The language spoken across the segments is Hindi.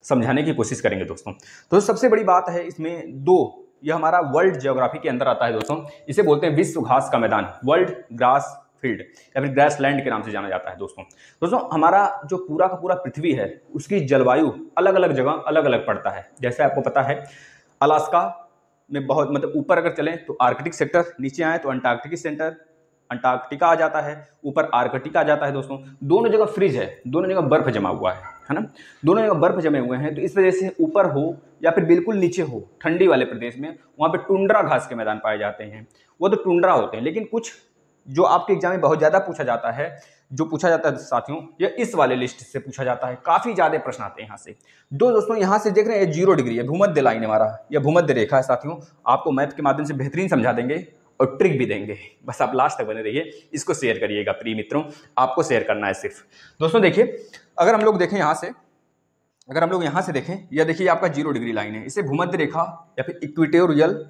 समझाने की कोशिश करेंगे दोस्तों। तो सबसे बड़ी बात है इसमें यह हमारा वर्ल्ड ज्योग्राफी के अंदर आता है दोस्तों। इसे बोलते हैं विश्व घास का मैदान, वर्ल्ड ग्रास फील्ड या फिर ग्रास लैंड के नाम से जाना जाता है दोस्तों हमारा जो पूरा का पूरा पृथ्वी है उसकी जलवायु अलग अलग जगह अलग अलग पड़ता है। जैसे आपको पता है अलास्का में बहुत मतलब ऊपर अगर चलें तो आर्कटिक सेक्टर, नीचे आए तो अंटार्कटिका आ जाता है, ऊपर आर्कटिका आ जाता है दोस्तों। दोनों जगह फ्रीज है, दोनों जगह बर्फ जमा हुआ है ना, दोनों जगह बर्फ जमे हुए हैं। तो इस वजह से ऊपर हो या फिर बिल्कुल नीचे हो ठंडी वाले प्रदेश में, वहाँ पे टुंड्रा घास के मैदान पाए जाते हैं, वो तो टुंड्रा होते हैं। लेकिन कुछ जो आपके एग्जाम में बहुत ज़्यादा पूछा जाता है, साथियों, ये इस वाले लिस्ट से पूछा जाता है, काफ़ी ज़्यादा प्रश्न आते हैं यहाँ से। दोस्तों यहाँ से देख रहे हैं 0 डिग्री है, भूमध्य लाइन हमारा, यह भूमध्य रेखा है साथियों। आपको मैथ के माध्यम से बेहतरीन समझा देंगे और ट्रिक भी देंगे, बस आप लास्ट तक बने रहिए। इसको शेयर करिएगा प्रिय मित्रों, आपको शेयर करना है सिर्फ। दोस्तों देखिए, अगर हम लोग देखें यहाँ से, देखें, यह देखिए आपका 0 डिग्री लाइन है, इसे भूमध्य रेखा या फिर इक्वेटोरियल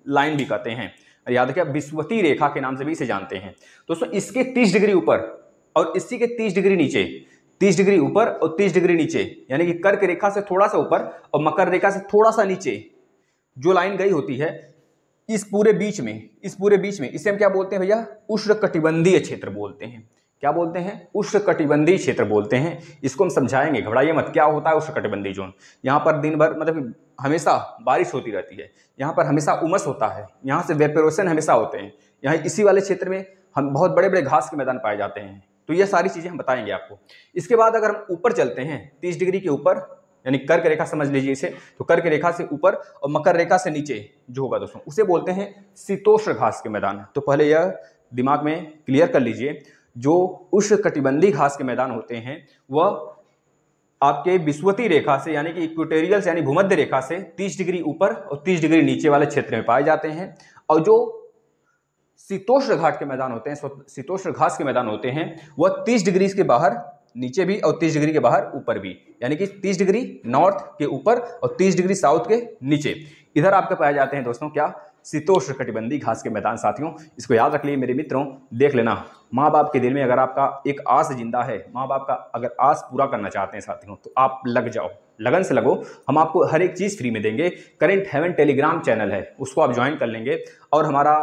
लाइन भी कहते हैं, याद रखिए विषुवतीय रेखा के नाम से भी इसे जानते हैं। दोस्तों इसके 30 डिग्री ऊपर और इसी के 30 डिग्री नीचे, 30 डिग्री ऊपर और 30 डिग्री नीचे, यानी कि कर्क रेखा से थोड़ा सा ऊपर और मकर रेखा से थोड़ा सा नीचे जो लाइन गई होती है, इस पूरे बीच में इसे हम क्या बोलते हैं भैया? उष्णकटिबंधीय क्षेत्र बोलते हैं। क्या बोलते हैं? उष्णकटिबंधीय क्षेत्र बोलते हैं। इसको हम समझाएंगे, घबराइए मत। क्या होता है उष्णकटिबंधीय जोन? यहाँ पर दिन भर मतलब हमेशा बारिश होती रहती है, यहाँ पर हमेशा उमस होता है, यहाँ से वेपोरेशन हमेशा होते हैं। यहाँ इसी वाले क्षेत्र में हम बहुत बड़े बड़े घास के मैदान पाए जाते हैं। तो ये सारी चीज़ें हम बताएंगे आपको। इसके बाद अगर हम ऊपर चलते हैं 30 डिग्री के ऊपर, यानी कर्क रेखा समझ लीजिए इसे, तो कर्क रेखा से ऊपर और मकर रेखा से नीचे जो होगा दोस्तों, उसे बोलते हैं शीतोष्ण घास के मैदान। तो पहले यह दिमाग में क्लियर कर लीजिए, जो उष्णकटिबंधीय घास के मैदान होते हैं वह आपके विषुवतीय रेखा से यानी कि इक्वेटोरियल से यानी भूमध्य रेखा से 30 डिग्री ऊपर और 30 डिग्री नीचे वाले क्षेत्र में पाए जाते हैं। और जो शीतोष्ण घाट के मैदान होते हैं, शीतोष्ण घास के मैदान होते हैं, वह 30 डिग्री के बाहर नीचे भी और 30 डिग्री के बाहर ऊपर भी, यानी कि 30 डिग्री नॉर्थ के ऊपर और 30 डिग्री साउथ के नीचे, इधर आपके पाए जाते हैं दोस्तों क्या? शीतोष्ण कटिबंधीय घास के मैदान साथियों। इसको याद रख लिए मेरे मित्रों। देख लेना, माँ बाप के दिल में अगर आपका एक आस जिंदा है, माँ बाप का अगर आस पूरा करना चाहते हैं साथियों, तो आप लग जाओ, लगन से लगो। हम आपको हर एक चीज़ फ्री में देंगे। करेंट हेवन टेलीग्राम चैनल है, उसको आप ज्वाइन कर लेंगे, और हमारा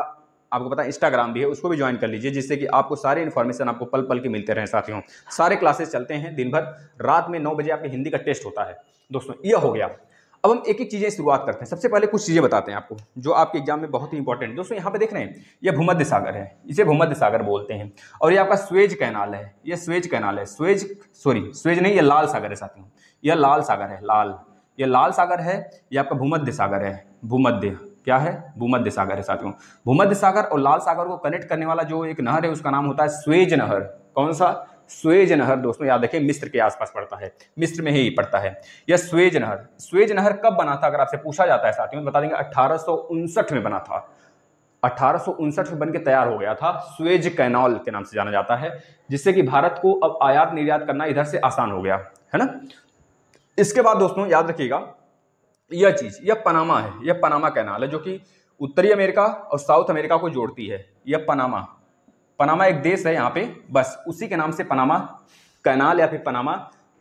आपको पता है इंस्टाग्राम भी है, उसको भी ज्वाइन कर लीजिए, जिससे कि आपको सारे इन्फॉर्मेशन आपको पल पल के मिलते रहें साथियों। सारे क्लासेस चलते हैं दिन भर, रात में 9 बजे आपके हिंदी का टेस्ट होता है दोस्तों। यह हो गया। अब हम एक एक चीज़ें शुरुआत करते हैं। सबसे पहले कुछ चीज़ें बताते हैं आपको जो आपके एग्जाम में बहुत ही इंपॉर्टेंट है दोस्तों। यहाँ पे देख रहे हैं, यह भूमध्य सागर है, इसे भूमध्य सागर बोलते हैं। और ये आपका स्वेज कैनाल है, ये स्वेज कैनाल है, स्वेज नहीं, ये लाल सागर है साथियों, यह लाल सागर है, ये लाल सागर है, ये आपका भूमध्य सागर है। भूमध्य क्या है? भूमध्य सागर है साथियों। भूमध्य सागर और लाल सागर को कनेक्ट करने वाला जो एक नहर है उसका नाम होता है स्वेज नहर। कौन सा? स्वेज नहर दोस्तों, याद रखें, मिस्र के आसपास पड़ता है, मिस्र में ही पड़ता है यह स्वेज नहर। स्वेज नहर कब बना था अगर आपसे पूछा जाता है साथियों, बता देंगे 1859 में बना था। 1859 में बन के तैयार हो गया था। स्वेज कैनाल के नाम से जाना जाता है, जिससे कि भारत को अब आयात निर्यात करना इधर से आसान हो गया है ना। इसके बाद दोस्तों याद रखिएगा, यह चीज, यह पनामा है, यह पनामा कैनाल है जो कि उत्तरी अमेरिका और साउथ अमेरिका को जोड़ती है। यह पनामा एक देश है यहाँ पे, बस उसी के नाम से पनामा कैनाल या फिर पनामा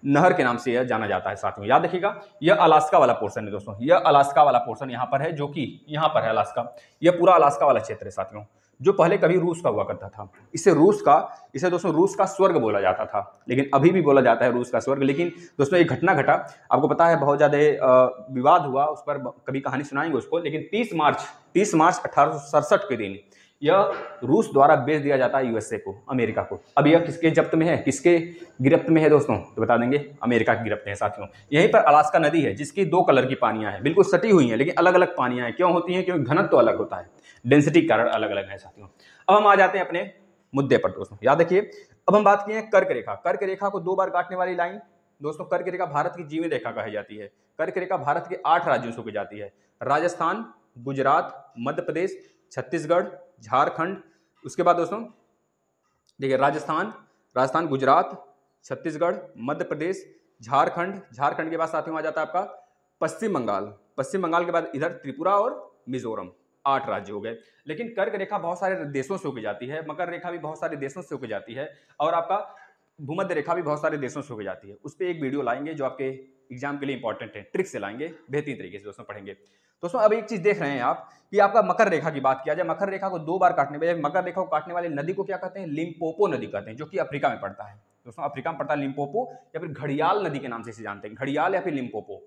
नहर के नाम से यह जाना जाता है साथियों। याद रखिएगा, यह अलास्का वाला पोर्शन है दोस्तों, यह अलास्का वाला पोर्शन यहाँ पर है, जो कि यहाँ पर है अलास्का। यह पूरा अलास्का वाला क्षेत्र है साथियों, जो पहले कभी रूस का हुआ करता था। इसे दोस्तों रूस का स्वर्ग बोला जाता था, लेकिन अभी भी बोला जाता है रूस का स्वर्ग। लेकिन दोस्तों एक घटना घटा, आपको पता है बहुत ज़्यादा विवाद हुआ, उस पर कभी कहानी सुनाएंगे उसको। लेकिन 30 मार्च 1867 के दिन यह रूस द्वारा बेच दिया जाता है यूएसए को, अमेरिका को। अब यह किसके जब्त में है, किसके गिरफ्त में है दोस्तों? तो बता देंगे अमेरिका की गिरफ्त में है साथियों। यहीं पर अलास्का नदी है, जिसकी 2 कलर की पानियां हैं, बिल्कुल सटी हुई हैं, लेकिन अलग अलग पानियां हैं। क्यों होती हैं? क्योंकि घनत्व तो अलग होता है, डेंसिटी के कारण अलग अलग है साथियों। अब हम आ जाते हैं अपने मुद्दे पर दोस्तों। याद रखिए, अब हम बात किए हैं कर्क रेखा। कर्क रेखा को 2 बार काटने वाली लाइन दोस्तों, कर्क रेखा भारत की जीवन रेखा कही जाती है। कर्क रेखा भारत के 8 राज्यों से होकर जाती है, राजस्थान, गुजरात, मध्य प्रदेश, छत्तीसगढ़, झारखंड। उसके बाद दोस्तों देखिए, राजस्थान, गुजरात, छत्तीसगढ़, मध्य प्रदेश, झारखंड के बाद साथियों आ जाता है आपका पश्चिम बंगाल के बाद इधर त्रिपुरा और मिजोरम। 8 राज्य हो गए। लेकिन कर्क रेखा बहुत सारे देशों से होकर जाती है, मकर रेखा भी बहुत सारे देशों से होकर जाती है, और आपका भूमध्य रेखा भी बहुत सारे देशों से होकर जाती है। उस पर एक वीडियो लाएंगे जो आपके एग्जाम के लिए इंपॉर्टेंट है, ट्रिक से लाएंगे, बेहतरीन तरीके से दोस्तों पढ़ेंगे। दोस्तों अब एक चीज देख रहे हैं आप कि आपका मकर रेखा की बात किया जाए, मकर रेखा को 2 बार काटने वाले, मकर रेखा को काटने वाली नदी को क्या कहते हैं? लिम्पोपो नदी कहते हैं, जो कि अफ्रीका में पड़ता है दोस्तों। अफ्रीका में पड़ता है लिम्पोपो, या फिर घड़ियाल नदी के नाम से इसे जानते हैं, घड़ियाल या फिर लिम्पोपो।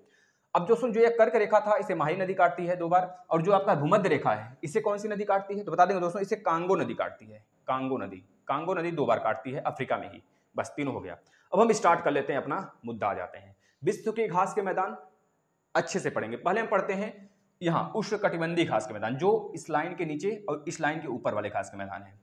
अब दोस्तों जो ये कर्क रेखा था इसे माही नदी काटती है 2 बार, और जो आपका भूमध्य रेखा है इसे कौन सी नदी काटती है? तो बता देंगे दोस्तों, इसे कांगो नदी काटती है, कांगो नदी। कांगो नदी 2 बार काटती है अफ्रीका में ही। बस तीनों हो गया। अब हम स्टार्ट कर लेते हैं, अपना मुद्दा आ जाते हैं। विश्व के घास के मैदान अच्छे से पढ़ेंगे। पहले हम पढ़ते हैं यहाँ उष्णकटिबंधीय घास के मैदान, जो इस लाइन के नीचे और इस लाइन के ऊपर वाले घास के मैदान है।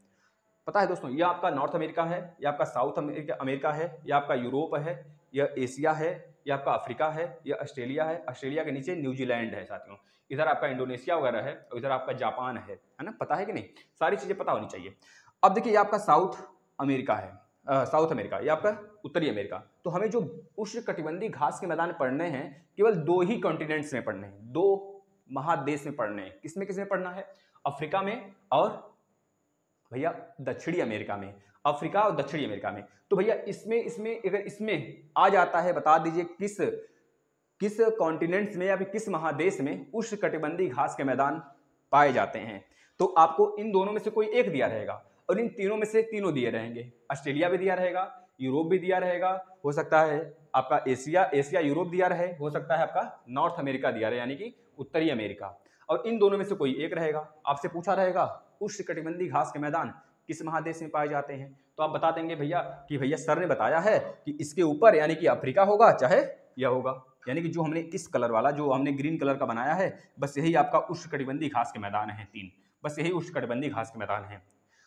पता है दोस्तों, यह आपका नॉर्थ अमेरिका है, यह आपका साउथ अमेरिका है, यह आपका यूरोप है, यह एशिया है, यह आपका अफ्रीका है, यह ऑस्ट्रेलिया है, ऑस्ट्रेलिया के नीचे न्यूजीलैंड है साथियों, इधर आपका इंडोनेशिया वगैरह है, और इधर आपका जापान है ना। पता है कि नहीं? सारी चीजें पता होनी चाहिए। अब देखिए, ये आपका साउथ अमेरिका है, साउथ अमेरिका, ये आपका उत्तरी अमेरिका। तो हमें जो उष्णकटिबंधीय घास के मैदान पढ़ने हैं, केवल 2 ही कॉन्टिनेंट्स में पढ़ने हैं, 2 महादेश में पढ़ने हैं। किसमें किसमें पढ़ना है? अफ्रीका में और भैया दक्षिणी अमेरिका में। अफ्रीका और दक्षिणी अमेरिका में। तो भैया इसमें अगर इसमें आ जाता है, बता दीजिए किस कॉन्टिनेंट्स में या फिर किस महादेश में उष्णकटिबंधीय घास के मैदान पाए जाते हैं। तो आपको इन दोनों में से कोई एक दिया रहेगा, और इन तीनों में से तीनों दिए रहेंगे। ऑस्ट्रेलिया भी दिया रहेगा, यूरोप भी दिया रहेगा, हो सकता है आपका एशिया यूरोप दिया रहे, हो सकता है आपका नॉर्थ अमेरिका दिया रहे, यानी कि उत्तरी अमेरिका, और इन दोनों में से कोई एक रहेगा। आपसे पूछा रहेगा उष्णकटिबंधीय घास के मैदान किस महादेश में पाए जाते हैं, तो आप बता देंगे भैया कि भैया सर ने बताया है कि इसके ऊपर यानी कि अफ्रीका होगा, चाहे यह होगा, यानी कि जो हमने इस कलर वाला, जो हमने ग्रीन कलर का बनाया है, बस यही आपका उष्णकटिबंधीय घास के मैदान है 3। बस यही उष्णकटिबंधीय घास के मैदान है।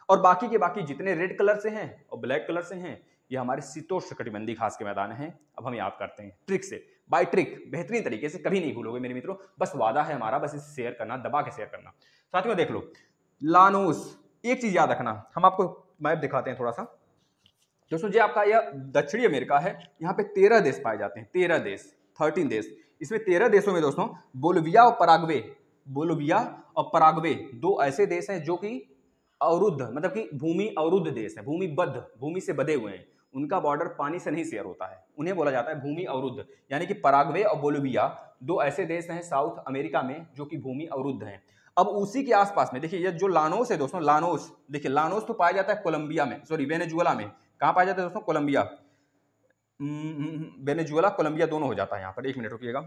और बाकी के बाकी जितने रेड कलर से हैं और ब्लैक कलर से हैं, ये हमारे शीतोष्णकटिबंधीय घास के मैदान हैं। अब हम याद करते हैं ट्रिक से, बाय ट्रिक, बेहतरीन तरीके से, कभी नहीं भूलोगे मेरे मित्रों। बस वादा है हमारा, बस इसे शेयर करना, दबा के शेयर करना। साथियों देख लो, लानोस, एक चीज याद रखना, हम आपको मैप दिखाते हैं थोड़ा सा दोस्तों। जो आपका यह दक्षिणी अमेरिका है, यहाँ पे 13 देश पाए जाते हैं, 13 देश, 13 देश। इसमें 13 देशों में दोस्तों बोलिविया और पराग्वे, बोलिविया और पराग्वे 2 ऐसे देश हैं जो कि अवरुद्ध, मतलब कि भूमि अवरुद्ध देश है, भूमिबद्ध, भूमि से बधे हुए हैं। उनका बॉर्डर पानी से नहीं शेयर होता है, उन्हें बोला जाता है भूमि अवरुद्ध। यानी कि पराग्वे और बोलिविया 2 ऐसे देश हैं साउथ अमेरिका में जो कि भूमि अवरुद्ध हैं। अब उसी के आसपास में देखिए, ये जो लानोस है दोस्तों, लानोस देखिए, लानोस तो पाया जाता है कोलंबिया में, सॉरी वेनेजुएला में। कहाँ पाया जाता है दोस्तों? कोलंबिया, वेनेजुएला कोलंबिया दोनों हो जाता है यहाँ पर। 1 मिनट रुकिएगा।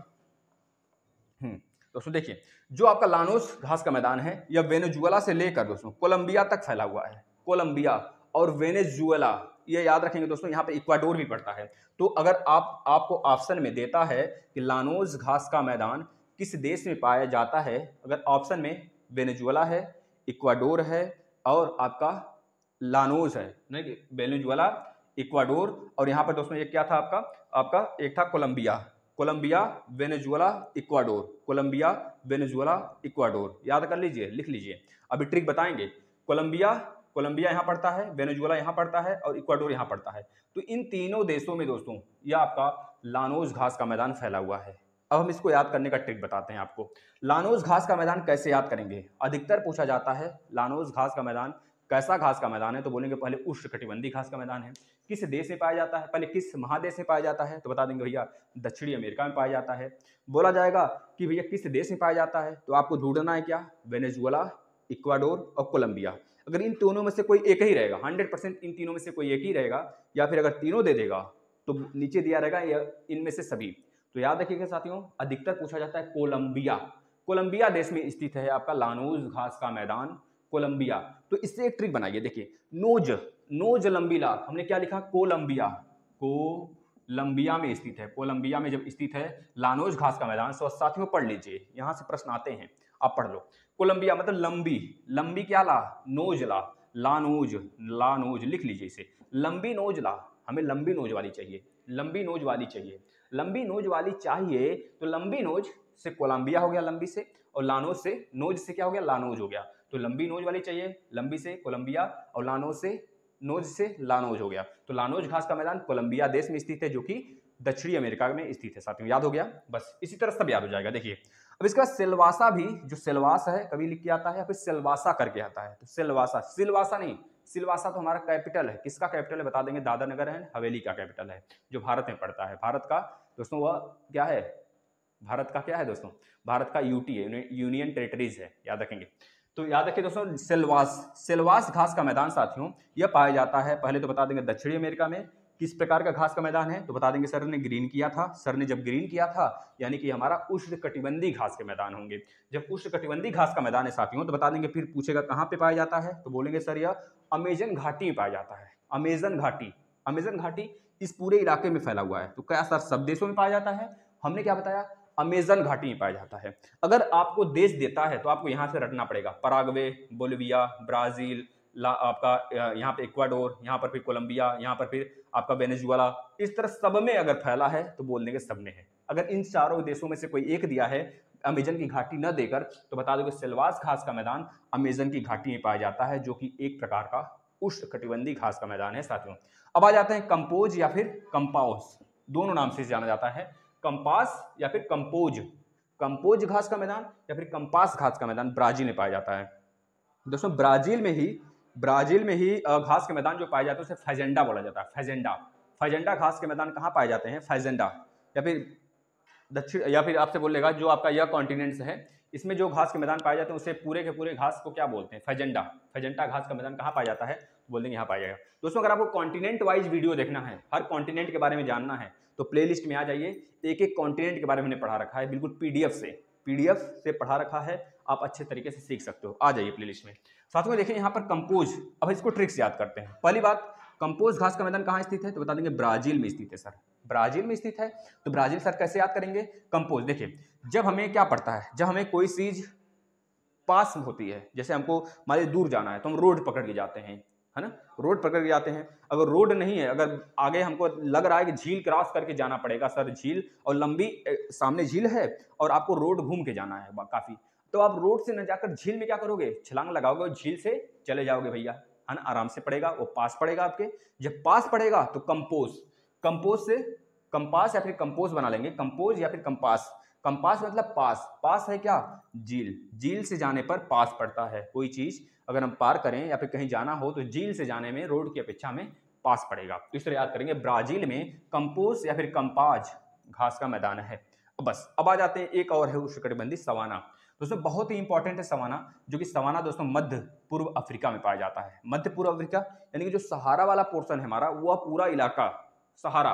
दोस्तों देखिए, जो आपका लानोस घास का मैदान है, यह वेनेजुएला से लेकर दोस्तों कोलंबिया तक फैला हुआ है। कोलंबिया और वेनेजुएला, ये याद रखेंगे दोस्तों। यहाँ पे इक्वाडोर भी पड़ता है। तो अगर आपको ऑप्शन में देता है कि लानोस घास का मैदान किस देश में पाया जाता है, अगर ऑप्शन में वेनेजुएला है, इक्वाडोर है और आपका लानोस है, नहीं, वेनेजुएला, इक्वाडोर, और यहाँ पर दोस्तों ये क्या था आपका एक था Colombia, Colombia, Venezuela, Ecuador, Colombia, Venezuela, Ecuador. याद कर लीजिए, लिख लीजिए। अभी ट्रिक बताएंगे। कोलंबिया यहाँ पड़ता है, वेनेजुएला यहाँ पड़ता है और इक्वाडोर यहाँ पड़ता है। तो इन तीनों देशों में दोस्तों यह आपका लानोस घास का मैदान फैला हुआ है। अब हम इसको याद करने का ट्रिक बताते हैं आपको। लानोस घास का मैदान कैसे याद करेंगे? अधिकतर पूछा जाता है लानोस घास का मैदान कैसा घास का मैदान है, तो बोलेंगे पहले उष्णकटिबंधीय घास का मैदान है। किस देश में पाया जाता है, पहले किस महादेश में पाया जाता है, तो बता देंगे भैया दक्षिणी अमेरिका में पाया जाता है। बोला जाएगा कि भैया किस देश में पाया जाता है, तो आपको ढूंढना है क्या? वेनेजुएला, इक्वाडोर और कोलंबिया। अगर इन तीनों में से कोई एक ही रहेगा, 100% इन तीनों में से कोई एक ही रहेगा, या फिर अगर तीनों दे देगा तो नीचे दिया रहेगा इनमें से सभी। तो याद रखिएगा साथियों, अधिकतर पूछा जाता है कोलंबिया। कोलंबिया देश में स्थित है आपका लानोस घास का मैदान, कोलंबिया। तो इससे एक ट्रिक बनाइए, देखिए, नोज लंबी ला, हमने क्या लिखा? कोलंबिया, कोलंबिया में स्थित है। कोलंबिया में जब स्थित है लानोस घास का मैदान, तो साथियों पढ़ लीजिए, यहां से प्रश्न आते हैं, आप पढ़ लो। कोलंबिया मतलब लंबी, लंबी क्या ला? नोज ला, लानोज, लानोज लिख लीजिए इसे, लंबी नोज ला। हमें लंबी नोज वाली चाहिए, लंबी नोज वाली चाहिए, लंबी नोज वाली चाहिए। तो लंबी नोज से कोलंबिया हो गया, लंबी से, और लानोज से, नोज से क्या हो गया? लानोज हो गया। तो लंबी नोज वाली चाहिए, लंबी से कोलंबिया, और लानोज से, नोज से लानोज हो गया। तो लानोज घास का मैदान कोलंबिया देश में स्थित है, जो कि दक्षिणी अमेरिका में स्थित है। साथियों याद हो गया? बस इसी तरह सब याद हो जाएगा। देखिए, अब इसका सिलवासा भी, जो सिलवास है कभी लिख के आता है, फिर सिलवासा करके आता है। तो सिलवासा, सिलवासा नहीं, सिलवासा तो हमारा कैपिटल है। किसका कैपिटल है बता देंगे? दादर नगर है हवेली का कैपिटल है, जो भारत में पड़ता है, भारत का दोस्तों वह क्या है, भारत का क्या है दोस्तों, भारत का यूटी है, यूनियन टेरिटरीज है, याद रखेंगे। तो याद रखिए दोस्तों, सेल्वास घास का मैदान साथियों यह पाया जाता है, पहले तो बता देंगे दक्षिणी अमेरिका में। किस प्रकार का घास का मैदान है तो बता देंगे सर ने ग्रीन किया था, सर ने जब ग्रीन किया था यानी कि हमारा उष्णकटिबंधीय घास के मैदान होंगे। जब उष्णकटिबंधीय घास का मैदान है साथियों तो बता देंगे, फिर पूछेगा कहाँ पे पाया जाता है तो बोलेंगे सर यह अमेजन घाटी में पाया जाता है। अमेजन घाटी, अमेजन घाटी इस पूरे इलाके में फैला हुआ है। तो क्या सर सब देशों में पाया जाता है, हमने क्या बताया, अमेजन घाटी में पाया जाता है। अगर आपको देश देता है तो आपको यहां से रटना पड़ेगा, पराग्वे, बोलिविया, ब्राजील, आपका यहाँ पे इक्वाडोर, यहाँ पर फिर कोलंबिया, यहाँ पर फिर आपका वेनेजुएला, इस तरह सब में अगर फैला है तो बोल देंगे सब में है। अगर इन चारों देशों में से कोई एक दिया है अमेजन की घाटी न देकर तो बता दो कि सेल्वास घास का मैदान अमेजन की घाटी में पाया जाता है, जो कि एक प्रकार का उष्णकटिबंधीय घास का मैदान है साथियों। अब आ जाते हैं कंपोज या फिर कंपाउस, दोनों नाम से जाना जाता है, कंपास या फिर कंपोज। कंपोज घास का मैदान या फिर कंपास घास का मैदान ब्राजील में पाया जाता है। दोस्तों ब्राजील में ही घास के मैदान जो पाए जाते हैं उसे फैजेंडा बोला जाता है। फैजेंडा, फैजेंडा घास के मैदान कहाँ पाए जाते हैं, फैजेंडा, या फिर दक्षिण, या फिर आपसे बोलेगा जो आपका यह कॉन्टिनेंट्स है इसमें जो घास के मैदान पाए जाते हैं उसे पूरे के पूरे घास को क्या बोलते हैं, फैजेंडा। फैजेंडा घास का मैदान कहाँ पाया जाता है, बोल देंगे यहाँ पाया जाएगा। दोस्तों अगर आपको कॉन्टिनेंट वाइज वीडियो देखना है, हर कॉन्टिनेंट के बारे में जानना है तो प्लेलिस्ट में आ जाइए, एक एक कॉन्टिनेंट के बारे में पढ़ा रखा है, बिल्कुल पीडीएफ से पढ़ा रखा है, आप अच्छे तरीके से सीख सकते हो, आ जाइए प्लेलिस्ट में। साथ में देखिए यहाँ पर कंपोज, अब इसको ट्रिक्स याद करते हैं। पहली बात, कंपोज घास का मैदान कहाँ स्थित है तो बता देंगे ब्राजील में स्थित है सर, ब्राजील में स्थित है। तो ब्राजील सर कैसे याद करेंगे, कंपोज। देखिए जब हमें क्या पड़ता है, जब हमें कोई चीज पास होती है, जैसे हमको हमारे दूर जाना है तो हम रोड पकड़ के जाते हैं, है ना, रोड पकड़ के जाते हैं। अगर रोड नहीं है, अगर आगे हमको लग रहा है कि झील क्रॉस करके जाना पड़ेगा सर, झील और लंबी सामने झील है और आपको रोड घूम के जाना है काफी, तो आप रोड से न जाकर झील में क्या करोगे, छलांग लगाओगे और झील से चले जाओगे भैया, है ना, आराम से पड़ेगा, वो पास पड़ेगा आपके। जब पास पड़ेगा तो कंपोज, कंपोज से कंपास या फिर कंपोज बना लेंगे, कंपोज या फिर कंपास। कंपास मतलब पास, पास है क्या, झील, झील से जाने पर पास पड़ता है। कोई चीज अगर हम पार करें या फिर कहीं जाना हो तो झील से जाने में रोड की अपेक्षा में पास पड़ेगा। तो इस तरह याद करेंगे, ब्राजील में कंपोज या फिर कंपाज घास का मैदान है। बस अब आ जाते हैं, एक और है उष्णकटिबंधीय सवाना। दोस्तों बहुत ही इंपॉर्टेंट है सवाना, जो कि सवाना दोस्तों मध्य पूर्व अफ्रीका में पाया जाता है। मध्य पूर्व अफ्रीका यानी कि जो सहारा वाला पोर्शन है हमारा, वह पूरा इलाका सहारा,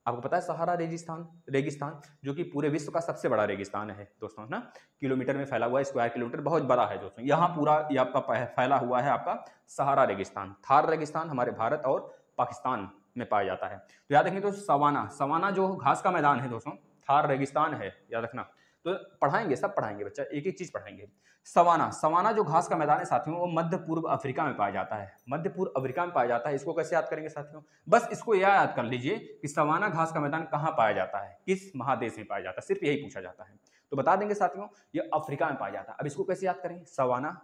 आपको पता है सहारा रेगिस्तान जो कि पूरे विश्व का सबसे बड़ा रेगिस्तान है दोस्तों, है ना, किलोमीटर में फैला हुआ है, स्क्वायर किलोमीटर बहुत बड़ा है दोस्तों। यहाँ पूरा ये आपका फैला हुआ है आपका सहारा रेगिस्तान। थार रेगिस्तान हमारे भारत और पाकिस्तान में पाया जाता है। तो याद रखेंगे दोस्तों सवाना, सवाना जो घास का मैदान है दोस्तों, थार रेगिस्तान है, याद रखना। तो पढ़ाएंगे, सब पढ़ाएंगे बच्चा, एक एक चीज पढ़ाएंगे। सवाना, सवाना जो घास का मैदान है साथियों, वो मध्य पूर्व अफ्रीका में पाया जाता है, मध्य पूर्व अफ्रीका में पाया जाता है। इसको कैसे याद करेंगे साथियों, बस इसको यह याद कर लीजिए कि सवाना घास का मैदान कहाँ पाया जाता है, किस महादेश में पाया जाता है, सिर्फ यही पूछा जाता है। तो बता देंगे साथियों ये अफ्रीका में पाया जाता है। अब इसको कैसे याद करें, सवाना।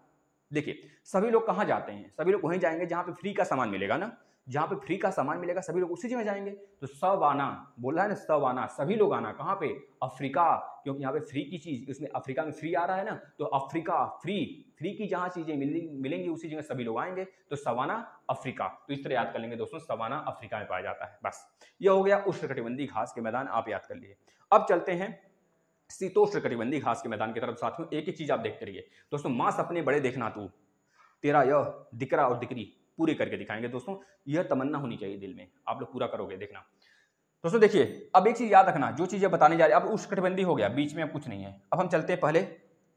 देखिए सभी लोग कहाँ जाते हैं, सभी लोग वहीं जाएंगे जहाँ पे फ्री का सामान मिलेगा ना, जहाँ पे फ्री का सामान मिलेगा सभी लोग उसी जगह जाएंगे। तो सवाना बोला है ना, सवाना, सभी लोग आना कहाँ पे, अफ्रीका, क्योंकि यहाँ पे फ्री की चीज, इसमें अफ्रीका में फ्री आ रहा है ना, तो अफ्रीका, फ्री की जहाँ चीजें मिलेंगी उसी जगह सभी लोग आएंगे। तो सवाना अफ्रीका, तो इस तरह याद कर लेंगे दोस्तों, सवाना अफ्रीका में पाया जाता है। बस ये हो गया उष्णकटिबंधीय घास के मैदान, आप याद कर लिए। अब चलते हैं शीतोष्णकटिबंधीय घास के मैदान की तरफ साथियों। एक ही चीज आप देखते रहिए दोस्तों, मां सपने बड़े देखना तू, तेरा यह दिकरा और दिकरी पूरे करके दिखाएंगे दोस्तों। यह तमन्ना होनी चाहिए दिल में, आप लोग पूरा करोगे देखना दोस्तों। देखिए अब एक चीज याद रखना, जो चीजें बताने जा रहे हैं, अब उष्णकटिबंधीय हो गया, बीच में अब कुछ नहीं है। अब हम चलते हैं, पहले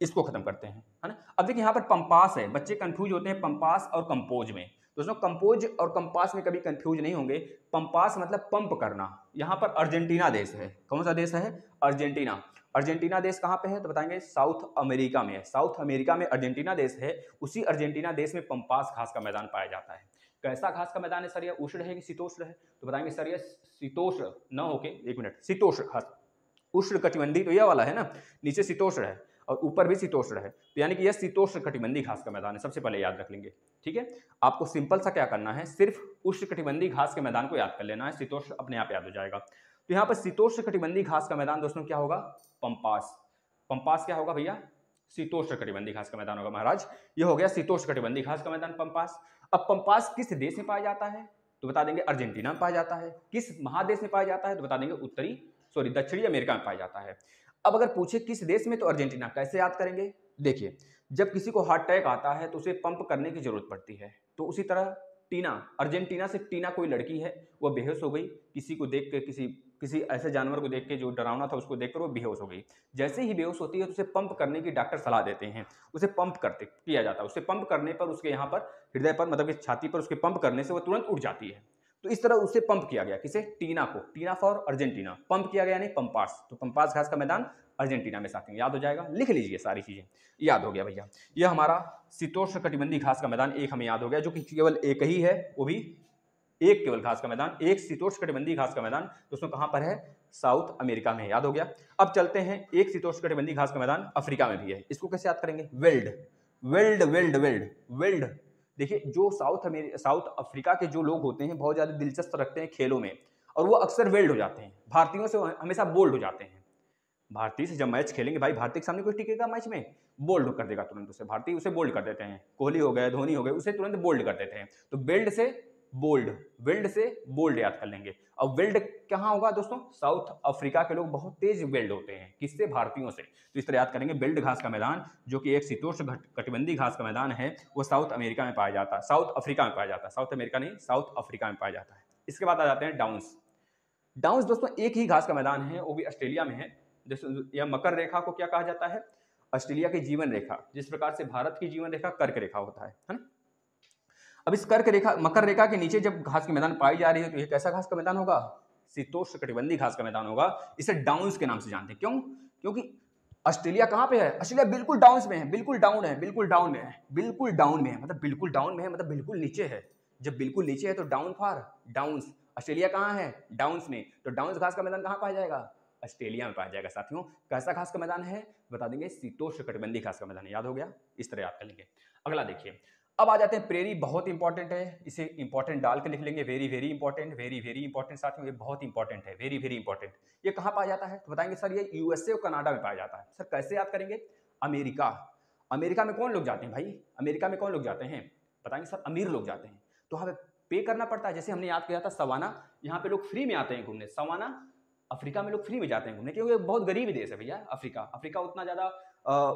इसको खत्म करते हैं, है ना। अब देखिए यहाँ पर पंपास है, बच्चे कंफ्यूज होते हैं पंपास और कंपोज में। दोस्तों कंपोज और कंपास में कभी कंफ्यूज नहीं होंगे। पंपास मतलब पंप करना। यहाँ पर अर्जेंटीना देश है, कौन सा देश है, अर्जेंटीना। अर्जेंटीना देश कहाँ पे है तो बताएंगे साउथ अमेरिका में है, साउथ अमेरिका में अर्जेंटीना देश है। उसी अर्जेंटीना देश में पंपास घास का मैदान पाया जाता है। कैसा घास का मैदान है सर, यह उष्ण है कि शीतोष्ण है तो बताएंगे सर यह शीतोष्ण न होके, एक मिनट, शीतोष्ण घास। उष्ण कटिबंधी तो यह वाला है ना, नीचे शीतोष्ण है और ऊपर भी शीतोष्ण है, तो यानी कि यह शीतोष्ण कटिबंधी घास का मैदान है, सबसे पहले याद रख लेंगे। ठीक है, आपको सिंपल सा क्या करना है, सिर्फ उष्ण कटिबंधी घास के मैदान को याद कर लेना है, शीतोष्ण अपने आप याद हो जाएगा। तो यहाँ पर शीतोष्ण कटिबंधी घास का मैदान दोस्तों क्या होगा, पंपास। पंपास क्या होगा भैया, शीतोष्ण कटिबंधी घास का मैदान होगा महाराज। ये हो गया शीतोष्ण कटिबंधी घास का मैदान पंपास। अब पंपास किस देश में पाया जाता है तो बता देंगे अर्जेंटीना में पाया जाता है। किस महादेश में पाया जाता है तो बता देंगे उत्तरी सॉरी दक्षिणी अमेरिका में पाया जाता है। अब अगर पूछे किस देश में, तो अर्जेंटीना। कैसे याद करेंगे? देखिए, जब किसी को हार्ट अटैक आता है तो उसे पंप करने की जरूरत पड़ती है, तो उसी तरह टीना, अर्जेंटीना से टीना कोई लड़की है, वो बेहोश हो गई किसी को देख के, किसी ऐसे जानवर को देख के जो डरावना था उसको देखकर वो बेहोश हो गई। जैसे ही बेहोश होती है तो उसे पंप करने की डॉक्टर सलाह देते हैं, उसे पंप करते किया जाता है। उसे पंप करने पर उसके यहाँ पर हृदय पर, मतलब कि छाती पर उसके पंप करने से वो तुरंत उठ जाती है। तो इस तरह उसे पंप किया गया, किसे? टीना को। टीना फॉर अर्जेंटीना, पंप किया गया यानी पंपास। तो पंपास घास का मैदान अर्जेंटीना में साथियों, याद हो जाएगा, लिख लीजिए सारी चीजें, याद हो गया भैया। यह हमारा शीतोष्ण कटिबंधीय घास का मैदान एक हमें याद हो गया, जो कि केवल एक ही है, वो भी एक केवल घास का मैदान, एक शीतोष्ण कटिबंधीय घास का मैदान, दोस्तों कहां पर है? साउथ अमेरिका में, याद हो गया। अब चलते हैं, एक शीतोष्ण कटिबंधीय घास का मैदान अफ्रीका में भी है, इसको कैसे याद करेंगे? Weld, weld weld weld weld. देखिए, जो साउथ अफ्रीका के जो लोग होते हैं बहुत ज्यादा दिलचस्प रखते हैं खेलों में, और वो अक्सर वेल्ड हो जाते हैं, भारतीयों से हमेशा बोल्ड हो जाते हैं। भारतीय से जब मैच खेलेंगे भाई, भारतीय के सामने कोई टिकेगा मैच में? बोल्ड कर देगा तुरंत उसे, भारतीय उसे बोल्ड कर देते हैं। कोहली हो गए, धोनी हो गए, उसे तुरंत बोल्ड कर देते हैं। तो बेल्ड से बोल्ड, वेल्ड से बोल्ड याद कर लेंगे। अब वेल्ड कहाँ होगा दोस्तों? साउथ अफ्रीका के लोग बहुत तेज वेल्ड होते हैं, किससे? भारतीयों से। तो इस तरह याद करेंगे, बेल्ड घास का मैदान जो कि एक शीतोष्ण कटिबंधीय घास का मैदान है, वो साउथ अमेरिका में पाया जाता है, साउथ अफ्रीका में पाया जाता है, साउथ अमेरिका नहीं, साउथ अफ्रीका में पाया जाता है। इसके बाद आ जाते हैं डाउन्स। डाउन्स दोस्तों एक ही घास का मैदान है, वो भी ऑस्ट्रेलिया में है। यह मकर रेखा को क्या कहा जाता है? ऑस्ट्रेलिया की जीवन रेखा, जिस प्रकार से भारत की जीवन रेखा कर्क रेखा होता है ना। अब इस कर्क रेखा, मकर रेखा के नीचे जब घास के मैदान पाई जा रही है, तो ये कैसा घास का मैदान होगा? शीतोष्ण कटिबंधीय घास का मैदान होगा। इसे डाउन्स के नाम से जानते हैं। क्यों? क्योंकि ऑस्ट्रेलिया कहां पे है? ऑस्ट्रेलिया बिल्कुल डाउन्स में है, बिल्कुल डाउन है, बिल्कुल डाउन में है, बिल्कुल डाउन में है, मतलब बिल्कुल डाउन में है, मतलब बिल्कुल नीचे है। जब बिल्कुल नीचे है तो डाउन फॉर डाउन्स। ऑस्ट्रेलिया कहां है? डाउन्स में। तो डाउन्स घास का मैदान कहां पाया जाएगा? ऑस्ट्रेलिया में पाया जाएगा साथियों। कैसा घास का मैदान है? बता देंगे, शीतोष्ण कटिबंधीय घास का मैदान है। याद हो गया? इस तरह याद कर लेंगे। अगला देखिए, अब आ जाते हैं प्रेरी। बहुत इंपॉर्टेंट है, इसे इंपॉर्टेंट डाल के लिख लेंगे, very very important, very very important साथियों, ये बहुत इंपॉर्टेंट है, वेरी वेरी इंपॉर्टेंट। ये कहां पाया जाता है? तो बताएंगे सर ये यूएसए और कनाडा में पाया जाता है। सर कैसे याद करेंगे? अमेरिका, अमेरिका में कौन लोग जाते हैं भाई? अमेरिका में कौन लोग जाते हैं? बताएंगे सर अमीर लोग जाते हैं, तो हमें पे करना पड़ता है। जैसे हमने याद किया था सवाना, यहाँ पे लोग फ्री में आते हैं घूमने। सवाना अफ्रीका में लोग फ्री में जाते हैं घूमने, क्योंकि बहुत गरीब देश है भैया अफ्रीका। अफ्रीका उतना ज्यादा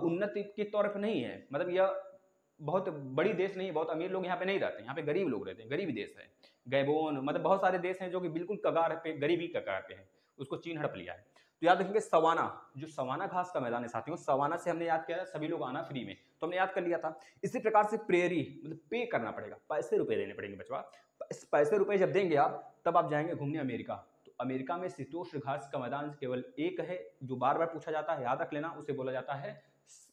उन्नति की तौर पर नहीं है, मतलब यह बहुत बड़ी देश नहीं है, बहुत अमीर लोग यहाँ पे नहीं रहते, यहाँ पे गरीब लोग रहते हैं, गरीबी देश है। गैबोन, मतलब बहुत सारे देश हैं जो कि बिल्कुल कगार पे, गरीबी कगार पे हैं, उसको चीन हड़प लिया है। तो याद रखेंगे सवाना, जो सवाना घास का मैदान है साथियों, सवाना से हमने याद किया सभी लोग आना फ्री में, तो हमने याद कर लिया था। इसी प्रकार से प्रेरी, मतलब पे करना पड़ेगा, पैसे रुपए देने पड़ेंगे बचवा। पैसे रुपए जब देंगे आप, तब आप जाएंगे घूमने अमेरिका। तो अमेरिका में शीतोष्ण घास का मैदान केवल एक है, जो बार बार पूछा जाता है, याद रख लेना, उसे बोला जाता है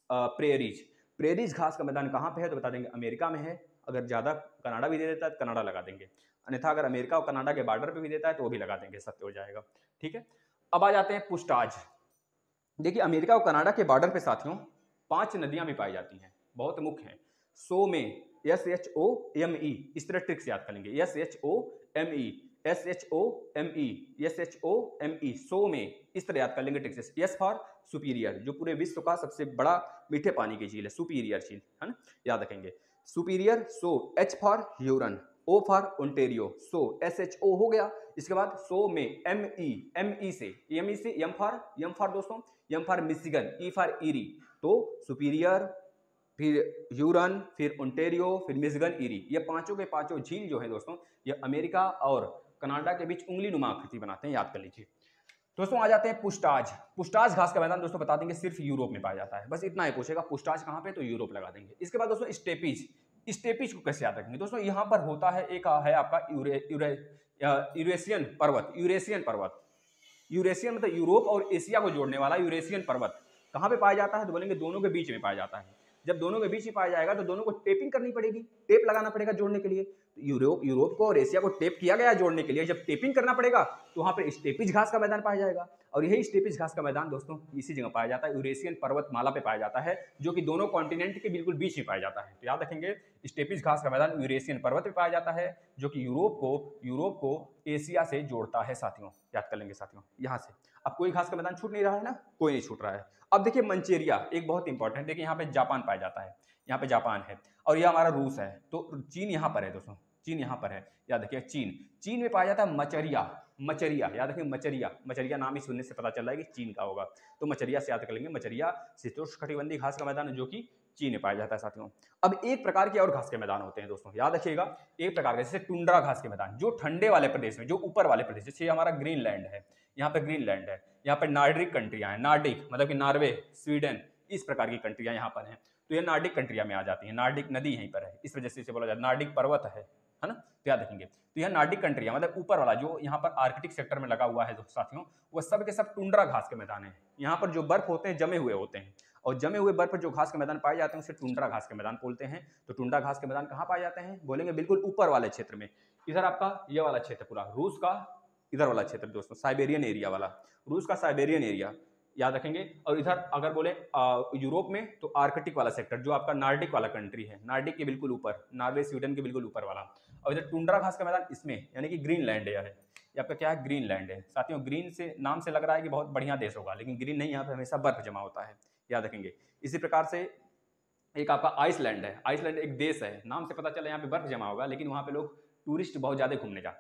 प्रेरीज। प्रेरीज घास का मैदान कहाँ पे है? तो बता देंगे अमेरिका में है। अगर ज्यादा कनाडा भी दे देता है तो कनाडा लगा देंगे, अन्यथा अगर अमेरिका और कनाडा के बॉर्डर पे भी देता है तो वो भी लगा देंगे, सत्य हो जाएगा। ठीक है, अब आ जाते हैं पुस्टाज। देखिए, अमेरिका और कनाडा के बॉर्डर पे साथियों 5 नदियां भी पाई जाती हैं, बहुत मुख्य हैं। सो में SHOME, इस तरह ट्रिक्स याद कर लेंगे, SHOME SHOME, सो में, इस तरह याद कर लेंगे ट्रिक्स। एस फॉर सुपीरियर, जो पूरे विश्व का सबसे बड़ा मीठे पानी की झील है, सुपीरियर झील है ना, याद रखेंगे superior. So H for Huron, O for Ontario, so SHO हो गया। इसके बाद सो में ME से एम फॉर दोस्तों, M for Michigan, E for Erie. तो सुपीरियर, फिर ह्यूरन, फिर ओंटेरियो, फिर मिशिगन, ईरी, ये पांचों के पांचों झील जो है दोस्तों, ये अमेरिका और कनाडा के बीच उंगली नुमा आकृति बनाते हैं, याद कर लीजिए। दोस्तों आ जाते हैं पुस्टाज। पुस्टाज घास का मैदान दोस्तों बता देंगे सिर्फ यूरोप में पाया जाता है, बस इतना ही पूछेगा, पुस्टाज कहां पे? तो यूरोप लगा देंगे। इसके बाद दोस्तों स्टेपीज। स्टेपीज को कैसे याद रखेंगे दोस्तों? यहां पर होता है, एक है आपका यूरेशियन पर्वत, यूरेशियन मतलब यूरोप और एशिया को जोड़ने वाला यूरेशियन पर्वत कहां पे पाया जाता है? तो बोलेंगे दोनों के बीच में पाया जाता है। जब दोनों के बीच में पाया जाएगा तो दोनों को टेपिंग करनी पड़ेगी, टेप लगाना पड़ेगा जोड़ने के लिए। तो यूरोप को और एशिया को टेप किया गया जोड़ने के लिए, जब टेपिंग करना पड़ेगा तो वहां पर स्टेपीज घास का मैदान पाया जाएगा। और यही स्टेपीज घास का मैदान दोस्तों इसी जगह पाया जाता है, यूरेशियन पर्वतमाला पे पाया जाता है, जो कि दोनों कॉन्टिनेंट के बिल्कुल बीच में पाया जाता है। तो याद रखेंगे स्टेपीज घास का मैदान यूरेशियन पर्वत पे पाया जाता है, जो कि यूरोप को एशिया से जोड़ता है साथियों, याद कर लेंगे साथियों यहां से। अब कोई घास का मैदान छूट नहीं रहा है ना, कोई नहीं छूट रहा है। अब देखिए मंचेरिया, एक बहुत इंपॉर्टेंट, देखिए यहाँ पे जापान पाया जाता है, यहाँ पे जापान है, और यह हमारा रूस है। तो चीन यहाँ पर है दोस्तों, चीन यहाँ पर है, याद रखिए चीन में पाया जाता है मचरिया, मचरिया, याद रखेंगे मचरिया, मचरिया नाम ही सुनने से पता चल रहा है कि चीन का होगा, तो मचरिया से याद कर लेंगे। मचरिया शीतोष्णकटिबंधीय घास का मैदान है जो कि चीन में पाया जाता है साथियों। अब एक प्रकार के और घास के मैदान होते हैं दोस्तों, याद रखिएगा, एक प्रकार के जैसे टुंड्रा घास के मैदान, जो ठंडे वाले प्रदेश में, जो ऊपर वाले प्रदेश, जैसे हमारा ग्रीनलैंड है, यहाँ पे ग्रीनलैंड है, यहाँ पे नार्डिक कंट्रियां हैं, नार्डिक मतलब कि नॉर्वे, स्वीडन, इस प्रकार की कंट्रियां यहाँ पर हैं, तो ये नार्डिक कंट्रियां में आ जाती हैं। नार्डिक नदी यहीं पर है, इस वजह से इसे बोला जाता है, नार्डिक पर्वत है ना, तो याद रखेंगे। तो यह नार्डिक कंट्रियां मतलब ऊपर वाला जो यहाँ पर आर्कटिक सेक्टर में लगा हुआ है साथियों, वह सब के सब टुंड्रा घास के मैदान है। यहाँ पर जो बर्फ होते हैं जमे हुए होते हैं, और जमे हुए बर्फ पर जो घास के मैदान पाए जाते हैं उसे टुंड्रा घास के मैदान बोलते हैं। तो टुंड्रा घास के मैदान कहाँ पाए जाते हैं, बोलेंगे बिल्कुल ऊपर वाले क्षेत्र में। इधर आपका ये वाला क्षेत्र पूरा रूस का, इधर वाला क्षेत्र दोस्तों साइबेरियन एरिया वाला, रूस का साइबेरियन एरिया याद रखेंगे। और इधर अगर बोले यूरोप में तो आर्कटिक वाला सेक्टर, जो आपका नार्डिक वाला कंट्री है, नार्डिक के बिल्कुल ऊपर, नॉर्वे स्वीडन के बिल्कुल ऊपर वाला। और इधर टुंड्रा घास का मैदान इसमें, यानी कि ग्रीनलैंड है, ये आपका क्या है, ग्रीनलैंड है साथियों। ग्रीन से नाम से लग रहा है कि बहुत बढ़िया देश होगा, लेकिन ग्रीन नहीं, यहाँ पे हमेशा बर्फ जमा होता है, याद रखेंगे। इसी प्रकार से एक आपका आइसलैंड है, आइसलैंड एक देश है, नाम से पता चला यहाँ पे बर्फ जमा होगा, लेकिन वहाँ पे लोग टूरिस्ट बहुत ज्यादा घूमने जाते हैं।